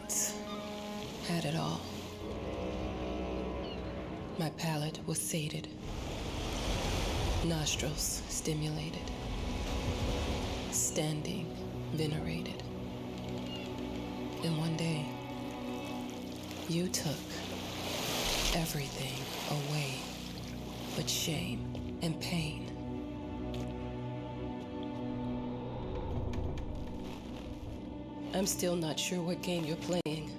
once had it all. My palate was sated, nostrils stimulated, standing venerated. And one day, you took everything away but shame and pain. I'm still not sure what game you're playing,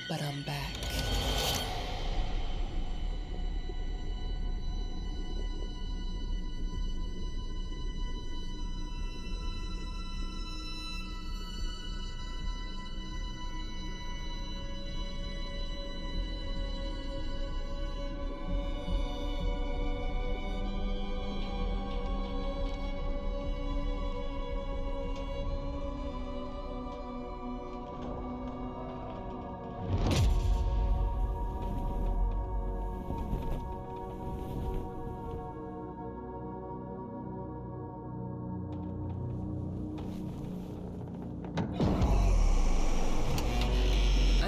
but I'm back.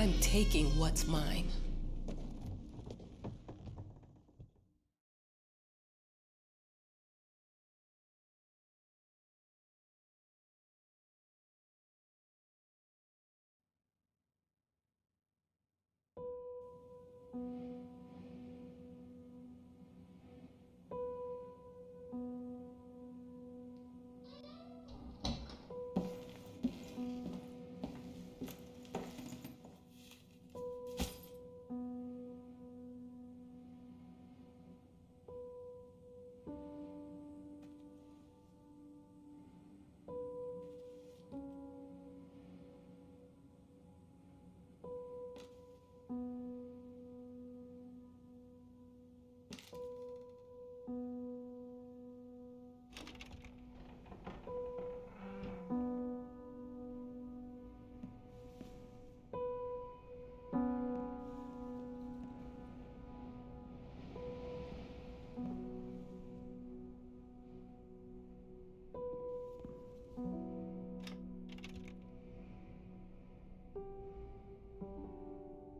I'm taking what's mine.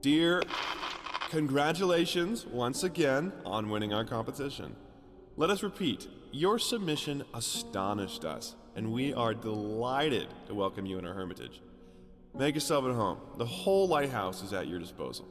Dear, congratulations once again on winning our competition. Let us repeat, your submission astonished us, and we are delighted to welcome you in our hermitage. Make yourself at home. The whole lighthouse is at your disposal.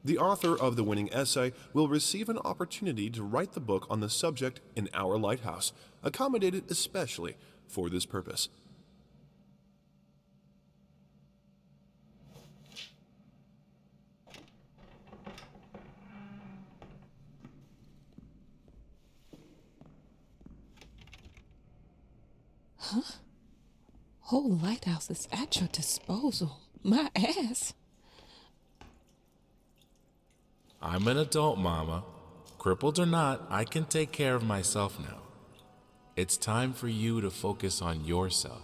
The author of the winning essay will receive an opportunity to write the book on the subject in our lighthouse, accommodated especially for this purpose. Huh? Whole lighthouse is at your disposal. My ass. I'm an adult, Mama. Crippled or not, I can take care of myself now. It's time for you to focus on yourself.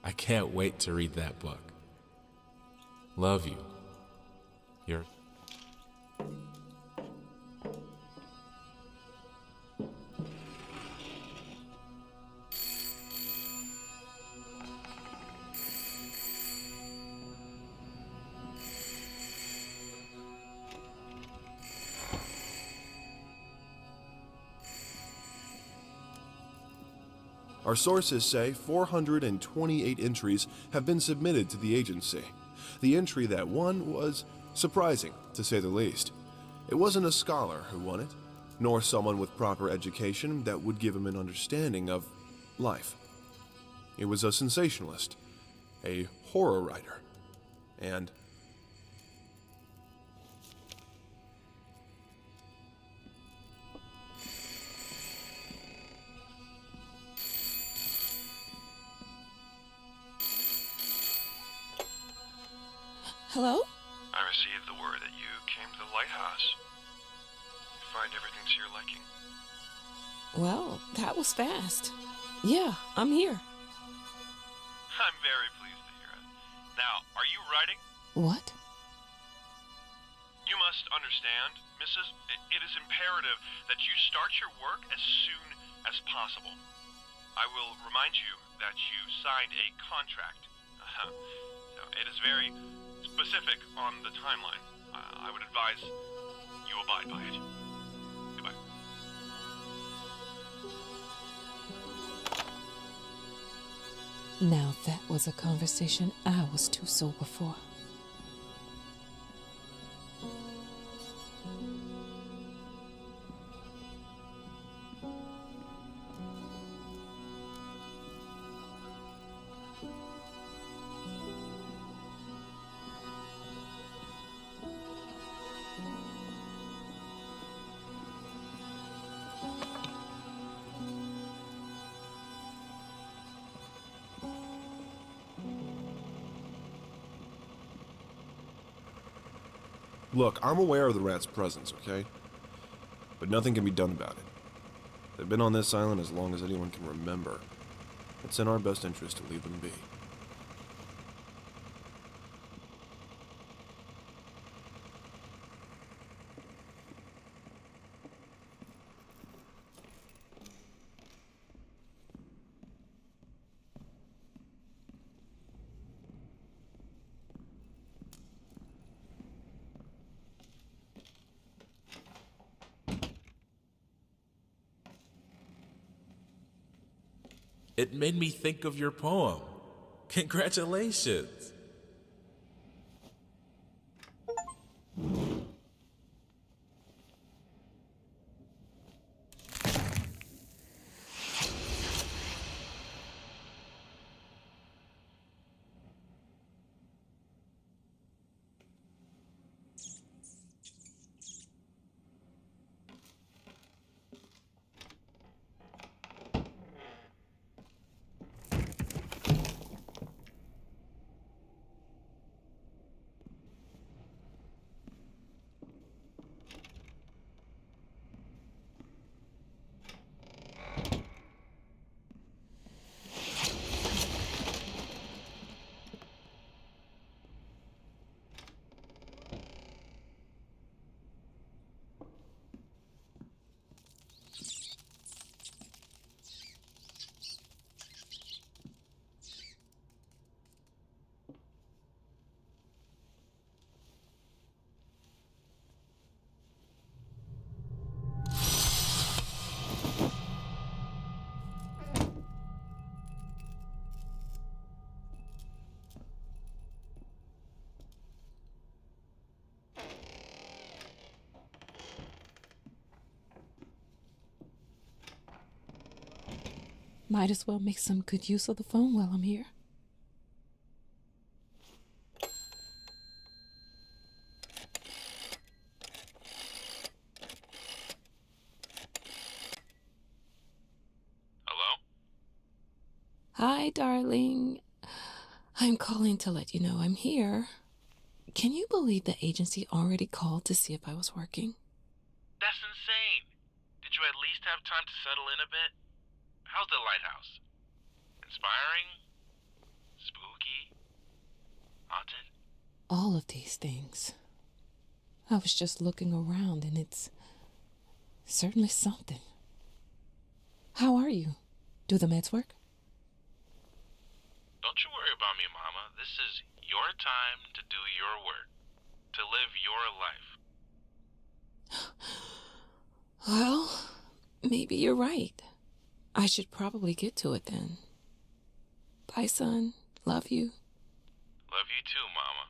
I can't wait to read that book. Love you. Your Our sources say 428 entries have been submitted to the agency. The entry that won was surprising, to say the least. It wasn't a scholar who won it, nor someone with proper education that would give him an understanding of life. It was a sensationalist, a horror writer, and Hello? I received the word that you came to the lighthouse. You find everything to your liking. Well, that was fast. Yeah, I'm here. I'm very pleased to hear it. Now, are you writing? What? You must understand, Mrs. It is imperative that you start your work as soon as possible. I will remind you that you signed a contract. It is very specific on the timeline. I would advise you abide by it. Goodbye. Now that was a conversation I was too sober for. Look, I'm aware of the rat's presence, okay? But nothing can be done about it. They've been on this island as long as anyone can remember. It's in our best interest to leave them be. It made me think of your poem. Congratulations. Might as well make some good use of the phone while I'm here. Hello? Hi, darling. I'm calling to let you know I'm here. Can you believe the agency already called to see if I was working? That's insane. Did you at least have time to settle in a bit? How's the lighthouse? Inspiring? Spooky? Haunted? All of these things. I was just looking around and it's certainly something. How are you? Do the meds work? Don't you worry about me, Mama. This is your time to do your work. To live your life. Well, maybe you're right. I should probably get to it then. Bye, son. Love you. Love you too, Mama.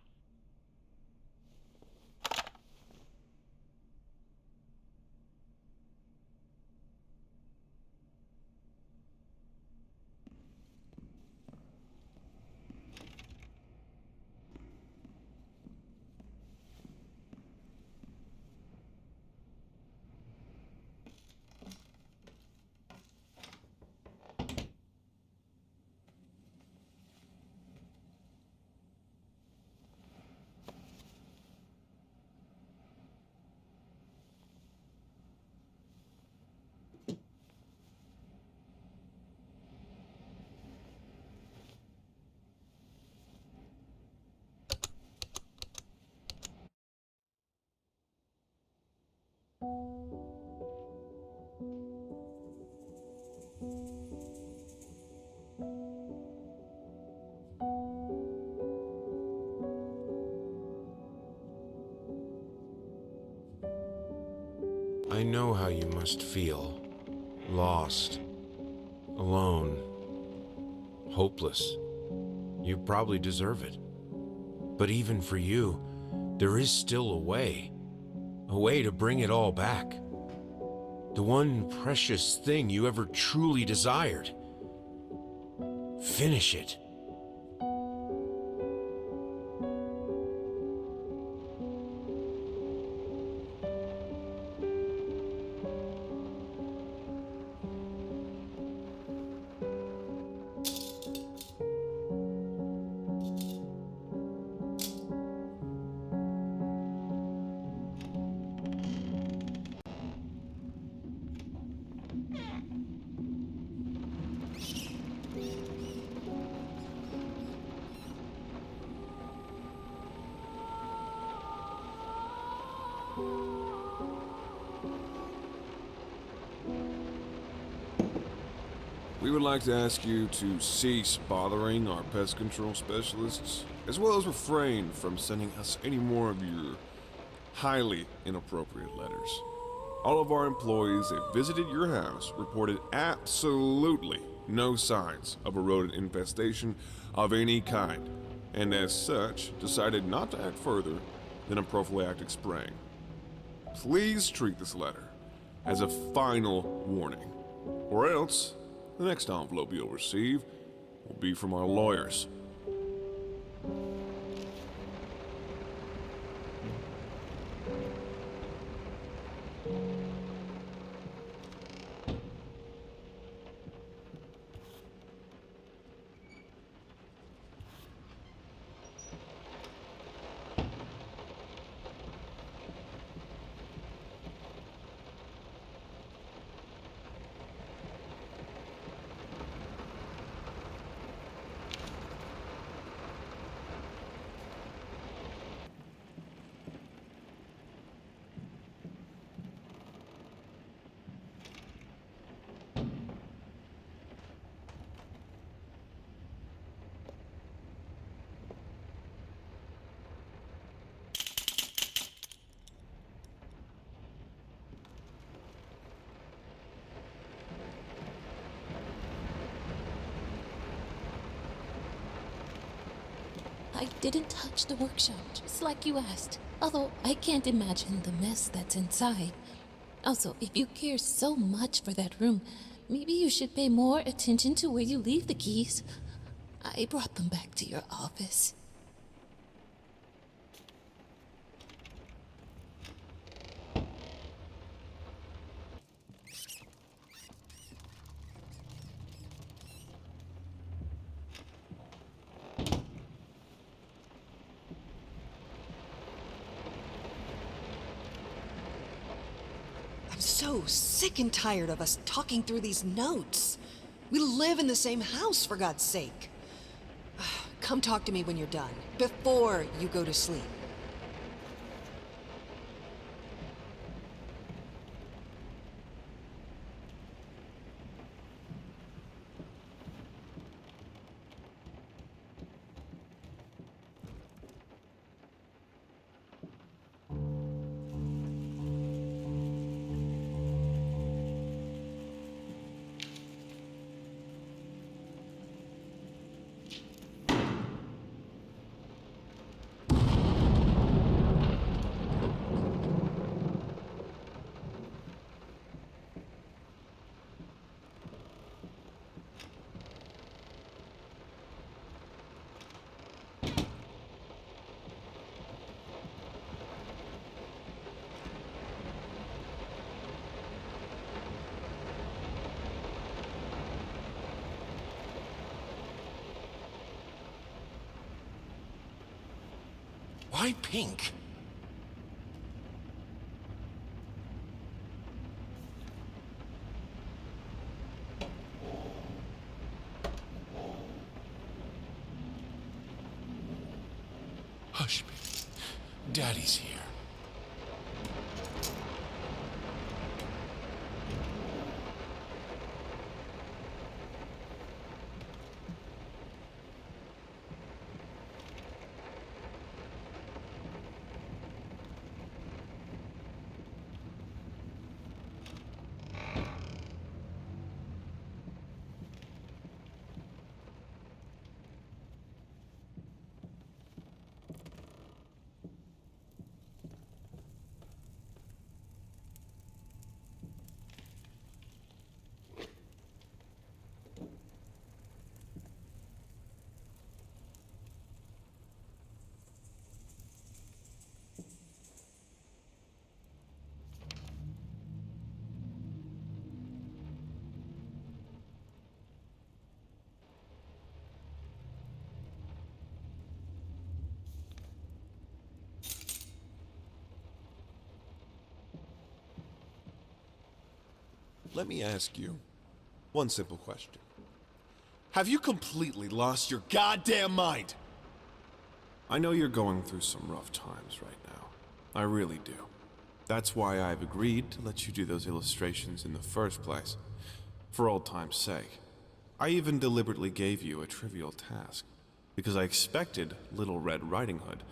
I know how you must feel. Lost. Alone. Hopeless. You probably deserve it. But even for you, there is still a way. A way to bring it all back. The one precious thing you ever truly desired. Finish it. We would like to ask you to cease bothering our pest control specialists, as well as refrain from sending us any more of your highly inappropriate letters. All of our employees that visited your house reported absolutely no signs of a rodent infestation of any kind, and as such, decided not to act further than a prophylactic spraying. Please treat this letter as a final warning, or else the next envelope you'll receive will be from our lawyers. I didn't touch the workshop, just like you asked. Although I can't imagine the mess that's inside. Also, if you care so much for that room, maybe you should pay more attention to where you leave the keys. I brought them back to your office. So sick and tired of us talking through these notes. We live in the same house, for God's sake. Come talk to me when you're done, before you go to sleep. Why pink? Hush, baby. Daddy's here. let me ask you one simple question. Have you completely lost your goddamn mind? I know you're going through some rough times right now. I really do. That's why I've agreed to let you do those illustrations in the first place. For old time's sake. I even deliberately gave you a trivial task, because I expected Little Red Riding Hood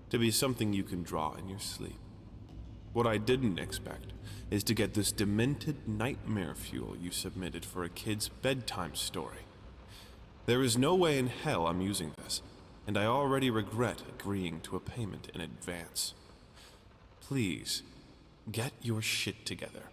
to be something you can draw in your sleep. What I didn't expect is to get this demented nightmare fuel you submitted for a kid's bedtime story. There is no way in hell I'm using this, and I already regret agreeing to a payment in advance. Please, get your shit together.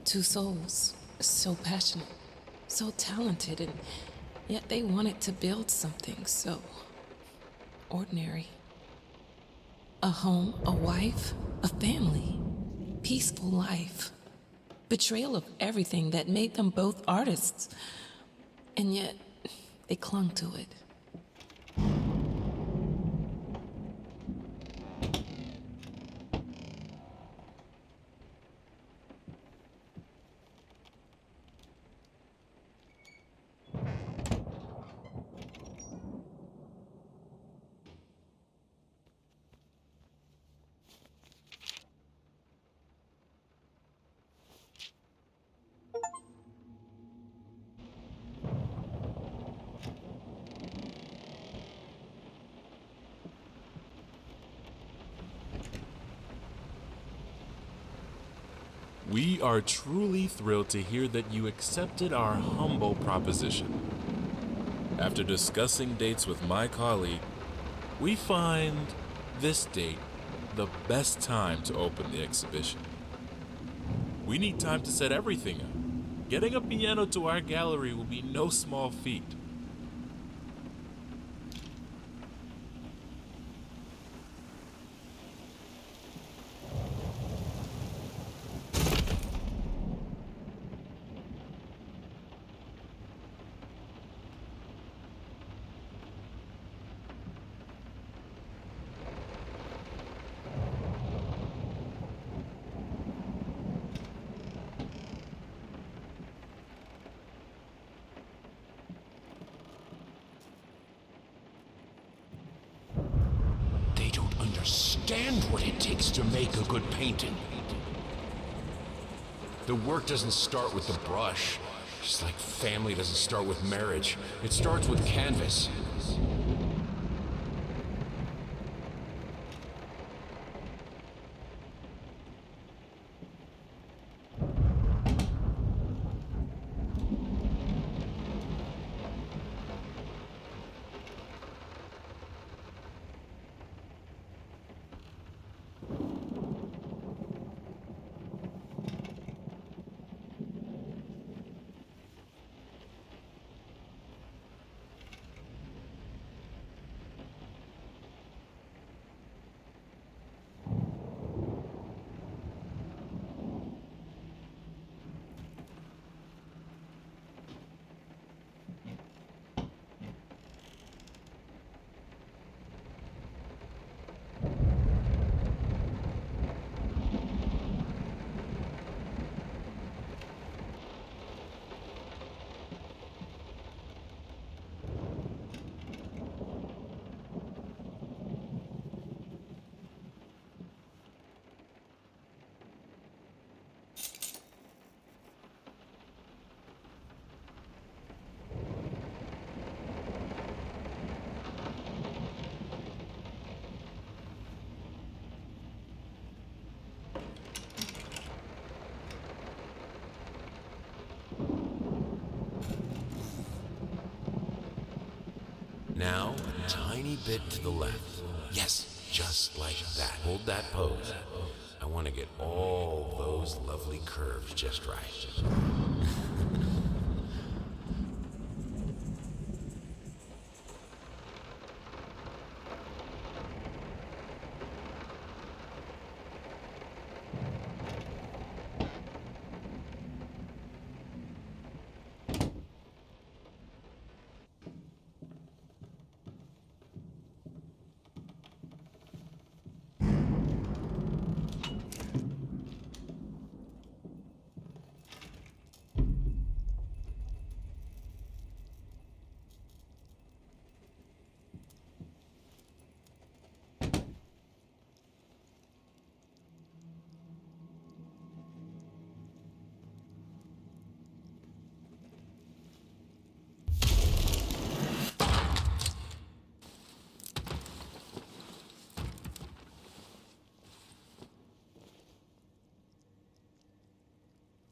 Two souls, so passionate, so talented, and yet they wanted to build something so ordinary. A home, a wife, a family, peaceful life. Betrayal of everything that made them both artists, and yet they clung to it. We are truly thrilled to hear that you accepted our humble proposition. After discussing dates with my colleague, we find this date the best time to open the exhibition. We need time to set everything up. Getting a piano to our gallery will be no small feat. They don't understand what it takes to make a good painting. The work doesn't start with the brush, just like family doesn't start with marriage. It starts with canvas. bit to the left. Yes, just like that. Hold that pose. I want to get all those lovely curves just right.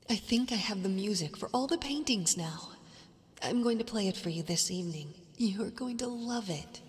I think I have the music for all the paintings now. I'm going to play it for you this evening. You're going to love it.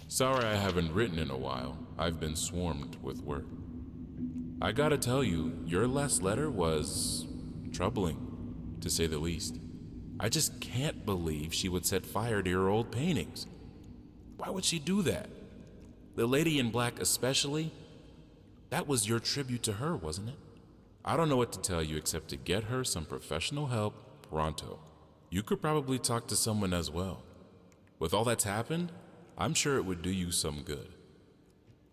Sorry I haven't written in a while. I've been swarmed with work. I gotta tell you, your last letter was troubling, to say the least. I just can't believe she would set fire to your old paintings. Why would she do that? The lady in black especially? That was your tribute to her, wasn't it? I don't know what to tell you except to get her some professional help pronto. You could probably talk to someone as well. With all that's happened, I'm sure it would do you some good.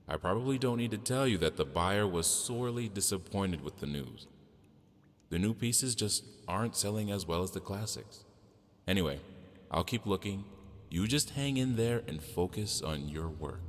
I probably don't need to tell you that the buyer was sorely disappointed with the news. The new pieces just aren't selling as well as the classics. Anyway, I'll keep looking. You just hang in there and focus on your work.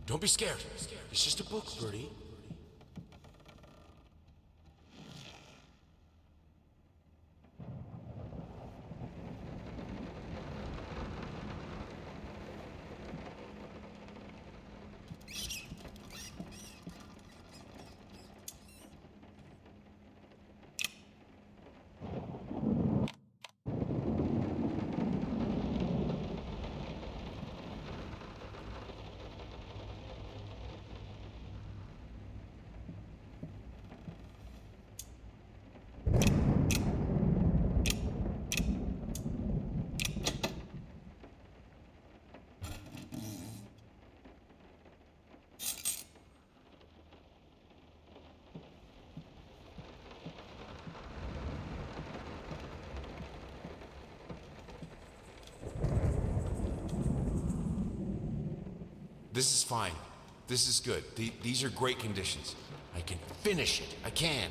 Don't be scared. It's just a book, Birdie. This is fine. This is good. These are great conditions. I can finish it. I can.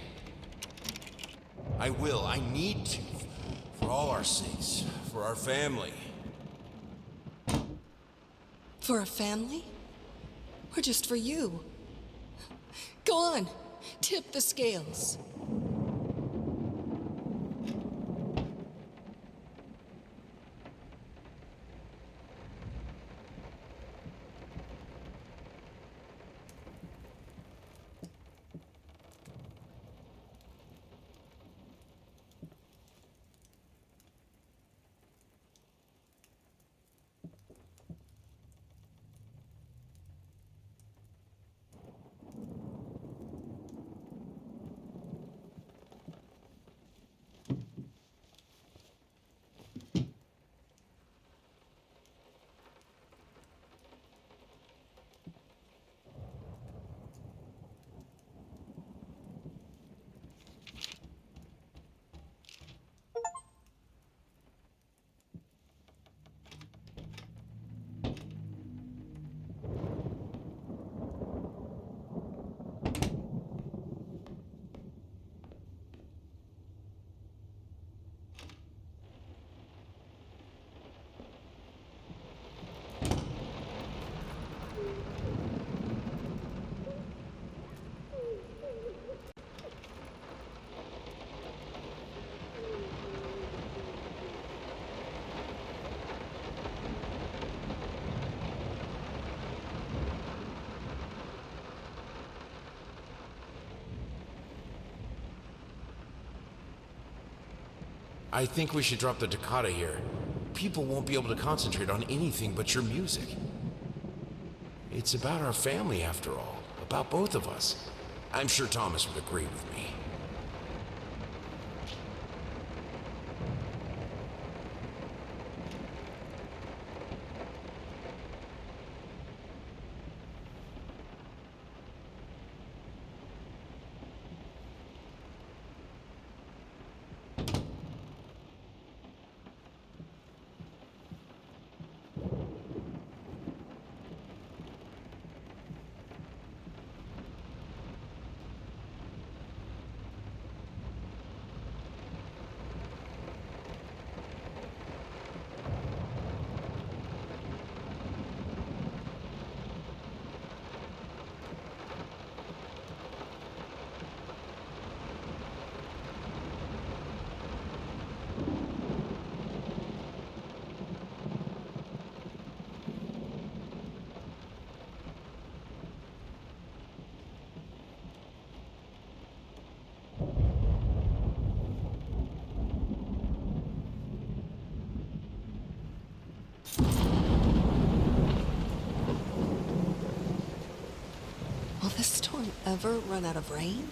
I will. I need to. For all our sakes. For our family. For a family? Or just for you? Go on. tip the scales. I think we should drop the toccata here. People won't be able to concentrate on anything but your music. It's about our family, after all. About both of us. I'm sure Thomas would agree with me. Will this storm ever run out of rain?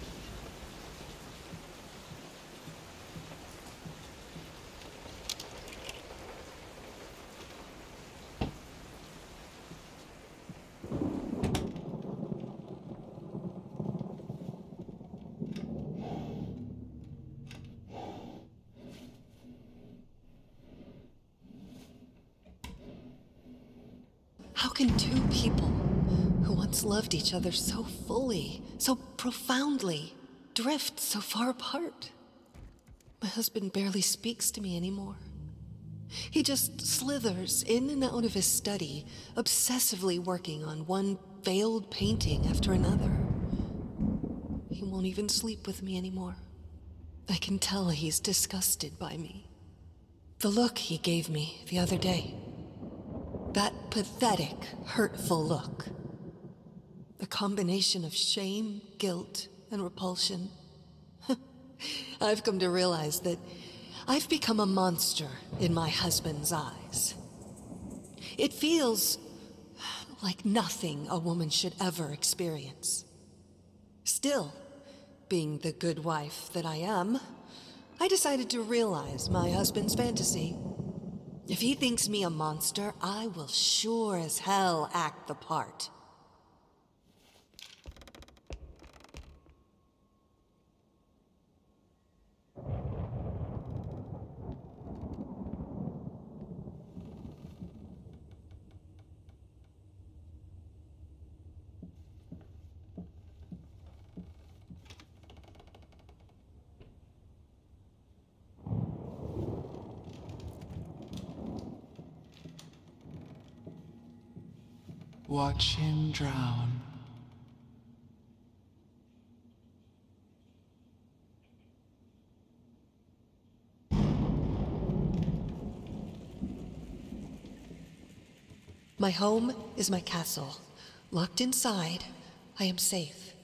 How can two people who once loved each other so fully, so profoundly, drift so far apart? My husband barely speaks to me anymore. He just slithers in and out of his study, obsessively working on one failed painting after another. He won't even sleep with me anymore. I can tell he's disgusted by me. The look he gave me the other day. That pathetic, hurtful look. A combination of shame, guilt, and repulsion. I've come to realize that I've become a monster in my husband's eyes. It feels like nothing a woman should ever experience. Still, being the good wife that I am, I decided to realize my husband's fantasy. If he thinks me a monster, I will sure as hell act the part. Watch him drown. My home is my castle. Locked inside, I am safe.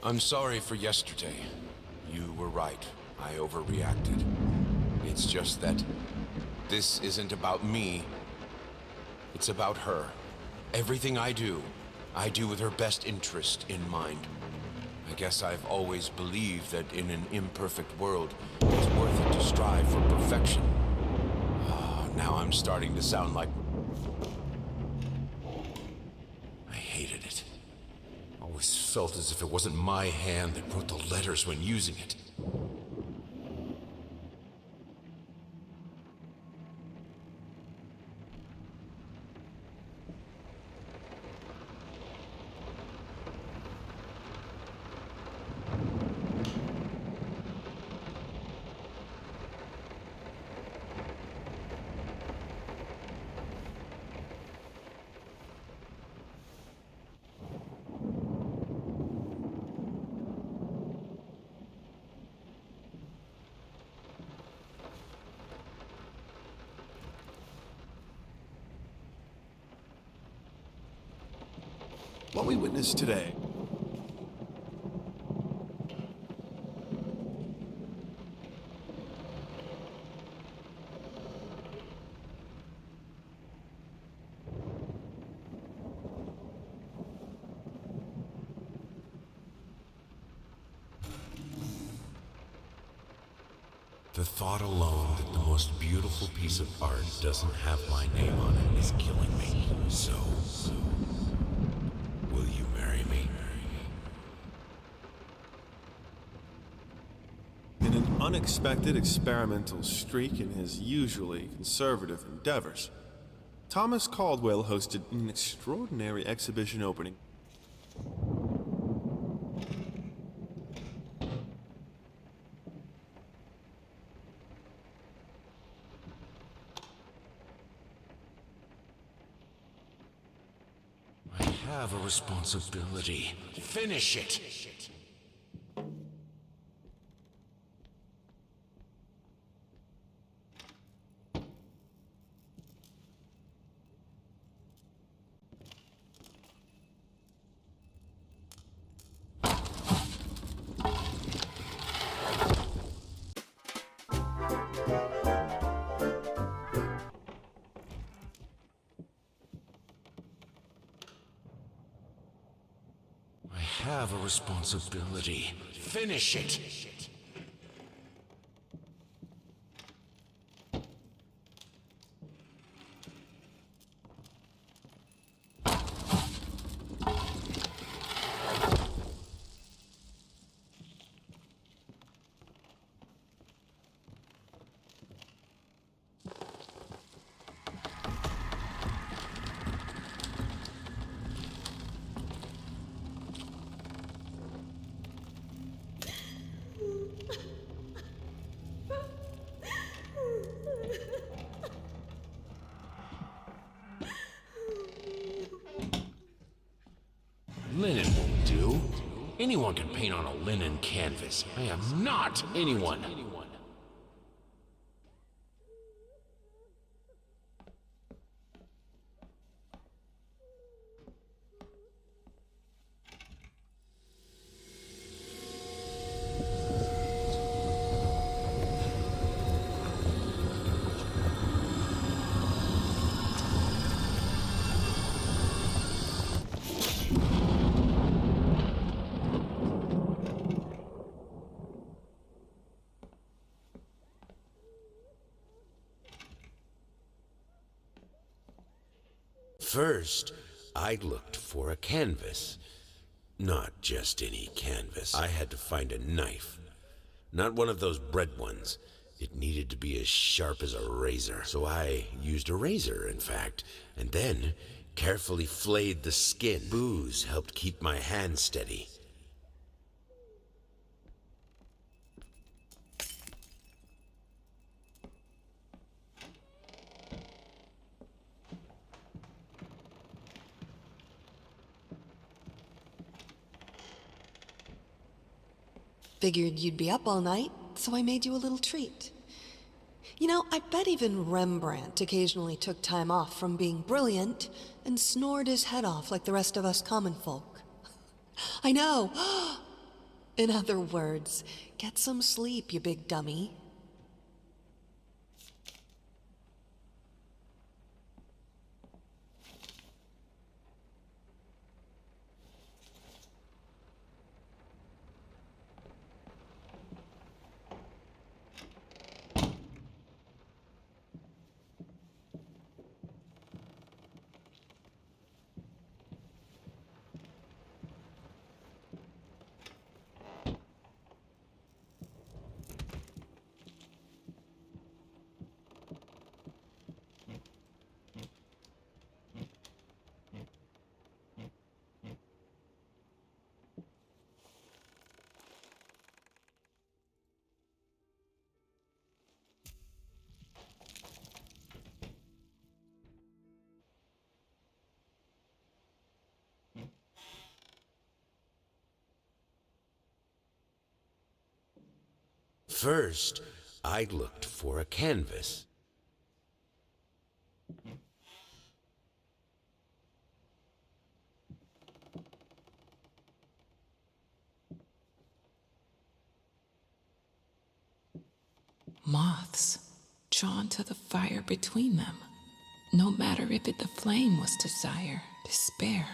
I'm sorry for yesterday. You were right. I overreacted. It's just that this isn't about me. It's about her. Everything I do with her best interest in mind. I guess I've always believed that in an imperfect world, it's worth it to strive for perfection. Now I'm starting to sound like... I hated it. Always felt as if it wasn't my hand that wrote the letters when using it. What we witnessed today The thought alone that the most beautiful piece of art doesn't have my name on it is killing me. So, will you marry me? in an unexpected experimental streak in his usually conservative endeavors, Thomas Caldwell hosted an extraordinary exhibition opening. I have a responsibility. Finish it! I have a responsibility. Finish it! Anyone can paint on a linen canvas. I am not anyone. First, I looked for a canvas. Not just any canvas. I had to find a knife. Not one of those bread ones. It needed to be as sharp as a razor. So I used a razor, in fact, and then carefully flayed the skin. Booze helped keep my hand steady. Figured you'd be up all night, so I made you a little treat. You know, I bet even Rembrandt occasionally took time off from being brilliant and snored his head off like the rest of us common folk. I know! In other words, get some sleep, you big dummy. First, I looked for a canvas. Moths drawn to the fire between them, no matter if the flame was desire, despair,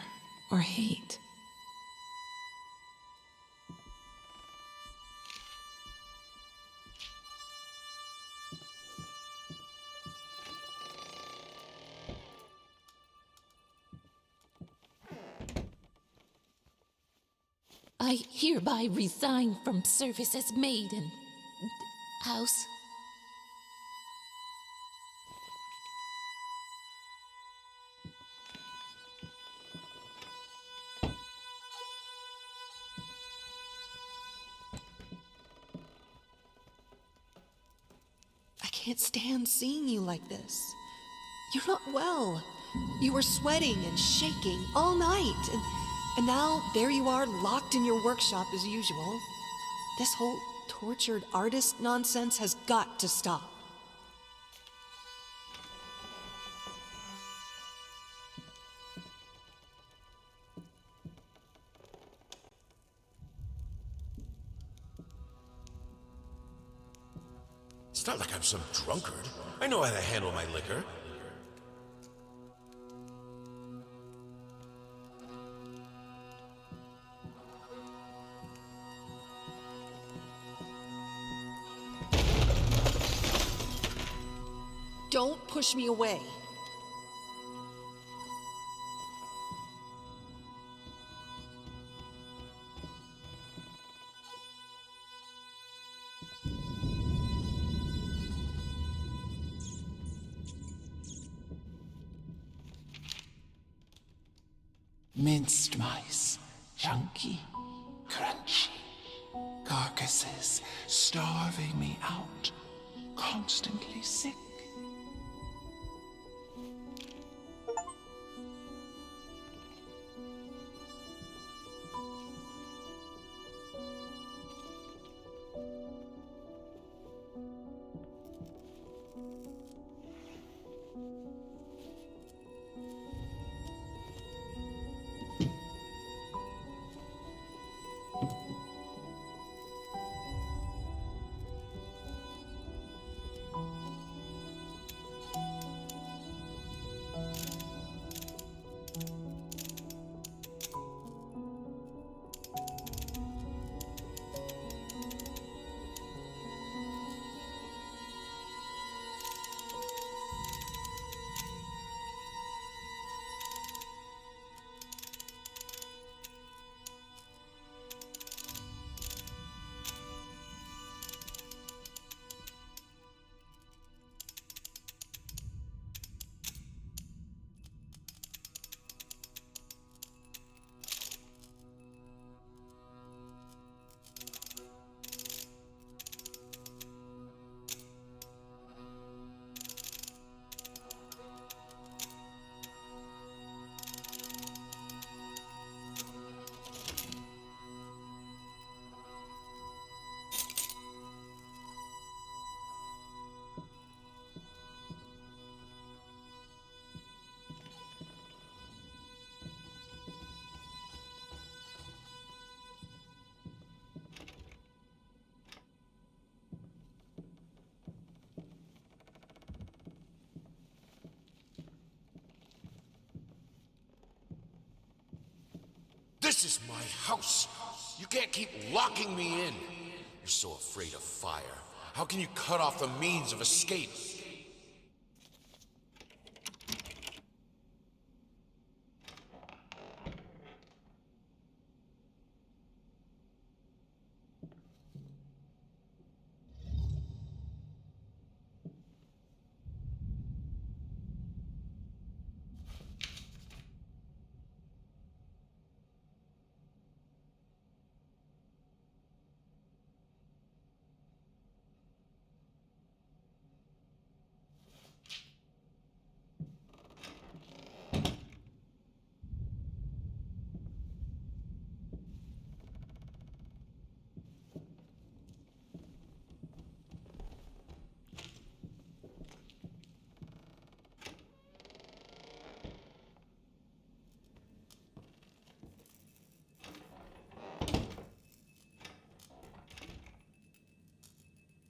or hate. I hereby resign from service as maid in house. I can't stand seeing you like this. You're not well. You were sweating and shaking all night, and now there you are, locked in your workshop as usual. This whole tortured artist nonsense has got to stop. It's not like I'm some drunkard. I know how to handle my liquor. Don't push me away. Minced mice, chunky, crunchy, carcasses starving me out, constantly sick. This is my house. You can't keep locking me in. You're so afraid of fire. How can you cut off the means of escape?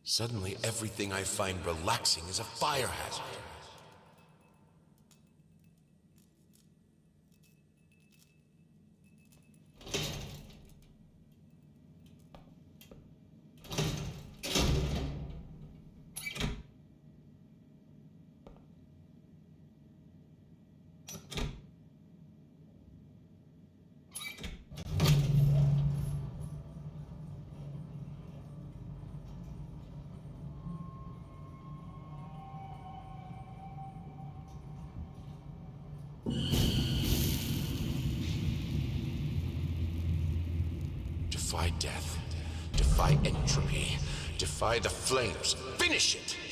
Suddenly, everything I find relaxing is a fire hazard. Defy death, defy entropy, defy the flames, finish it!